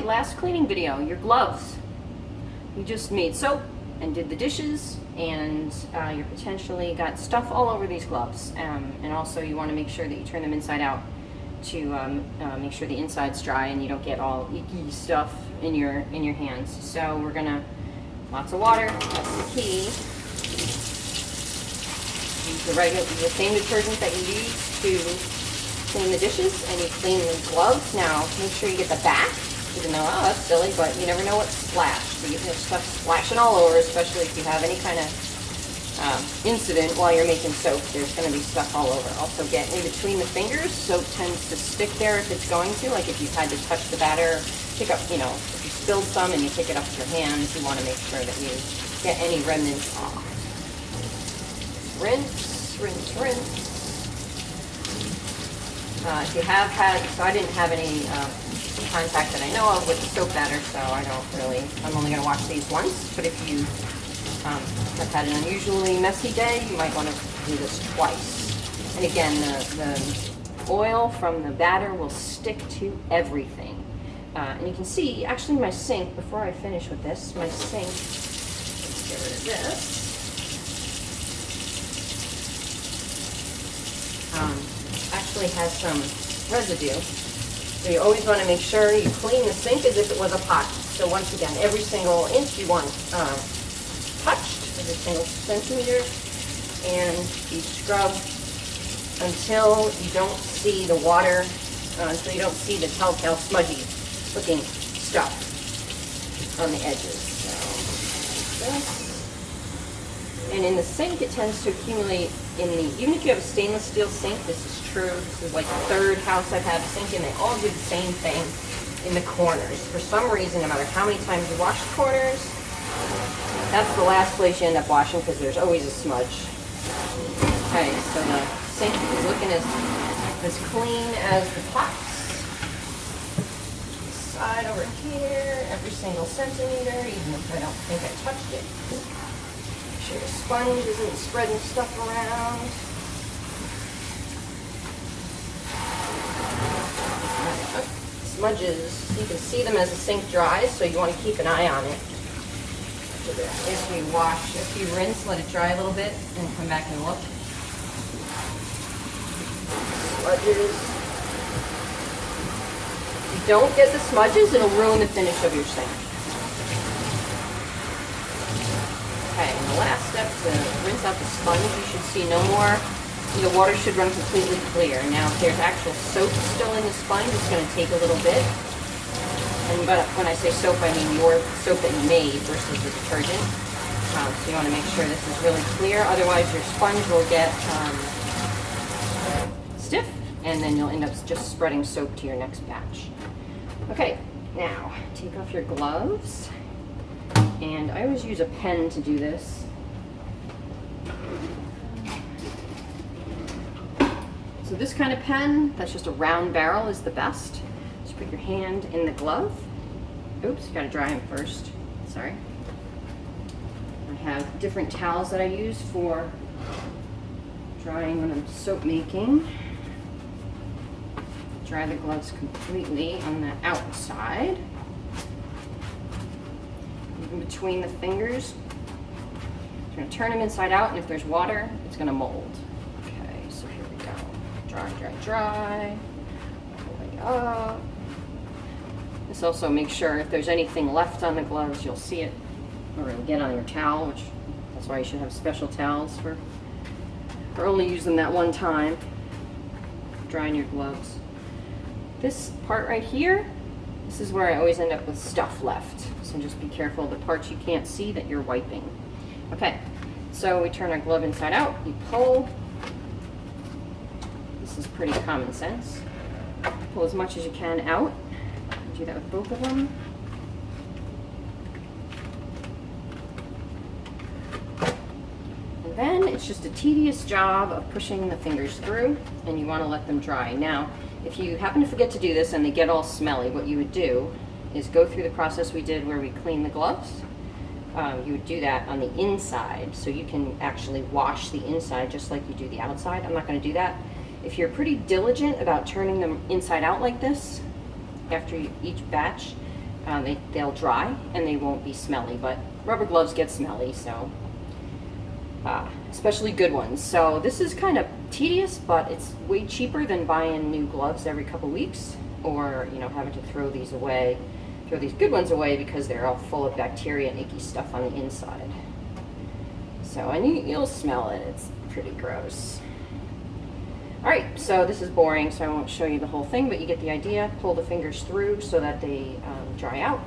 last cleaning video, your gloves. You just made soap and did the dishes, and you potentially got stuff all over these gloves. And also you want to make sure that you turn them inside out to make sure the inside's dry and you don't get all icky stuff in your hands. So we're gonna, lots of water, that's the key. Use the same detergent that you use to clean the dishes, and you clean the gloves. Now make sure you get the back, even though, oh, that's silly, but you never know what's splashed. So you have stuff splashing all over, especially if you have any kind of incident while you're making soap. There's going to be stuff all over. Also get in between the fingers. Soap tends to stick there if it's going to, like if you've had to touch the batter, pick up, you know, if you spilled some and you pick it up with your hands, you want to make sure that you get any remnants off. Rinse, rinse, rinse. If you have had, so I didn't have any contact that I know of with the soap batter, so I don't really, I'm only going to wash these once, but if you have had an unusually messy day, you might want to do this twice. And again, the oil from the batter will stick to everything. And you can see, actually my sink, before I finish with this, my sink, let's get rid of this. Actually has some residue. So you always want to make sure you clean the sink as if it was a pot. So once again, every single inch you want touched, every single centimeter, and you scrub until you don't see the water, until you don't see the telltale smudgy looking stuff on the edges. So, like this. And in the sink, it tends to accumulate even if you have a stainless steel sink, this is true. This is like the third house I've had a sink in. They all do the same thing in the corners. For some reason, no matter how many times you wash the corners, that's the last place you end up washing because there's always a smudge. Okay, so the sink is looking as clean as the tops. Side over here, every single centimeter, even if I don't think I touched it. Make sure your sponge isn't spreading stuff around. Smudges, you can see them as the sink dries, so you want to keep an eye on it. If you wash, if you rinse, let it dry a little bit, and come back and look. Smudges. If you don't get the smudges, it'll ruin the finish of your sink. Okay, and the last step to rinse out the sponge, you should see no more. The water should run completely clear. Now, if there's actual soap still in the sponge, it's going to take a little bit. But when I say soap, I mean your soap that you made versus the detergent. So you want to make sure this is really clear. Otherwise, your sponge will get stiff, and then you'll end up just spreading soap to your next batch. Okay, now take off your gloves. And I always use a pen to do this. So this kind of pen, that's just a round barrel, is the best. Just put your hand in the glove. Oops, you gotta dry them first. Sorry. I have different towels that I use for drying when I'm soap making. Dry the gloves completely on the outside. In between the fingers. I'm going to turn them inside out, and if there's water, it's going to mold. Okay, so here we go. Dry, dry, dry. All the way up. This also makes sure if there's anything left on the gloves, you'll see it, or it'll get on your towel, which that's why you should have special towels for only use them that one time. Drying your gloves. This part right here, this is where I always end up with stuff left. So just be careful of the parts you can't see that you're wiping. Okay, so we turn our glove inside out, you pull. This is pretty common sense. Pull as much as you can out. Do that with both of them. And then it's just a tedious job of pushing the fingers through, and you want to let them dry. Now, if you happen to forget to do this and they get all smelly, what you would do is go through the process we did where we clean the gloves. You would do that on the inside, so you can actually wash the inside just like you do the outside. I'm not going to do that. If you're pretty diligent about turning them inside out like this after each batch, they'll dry and they won't be smelly, but rubber gloves get smelly, so especially good ones. So this is kind of tedious, but it's way cheaper than buying new gloves every couple weeks, or having to throw these good ones away because they're all full of bacteria and icky stuff on the inside. So, and you'll smell it, it's pretty gross. Alright, so this is boring, so I won't show you the whole thing, but you get the idea. Pull the fingers through so that they dry out.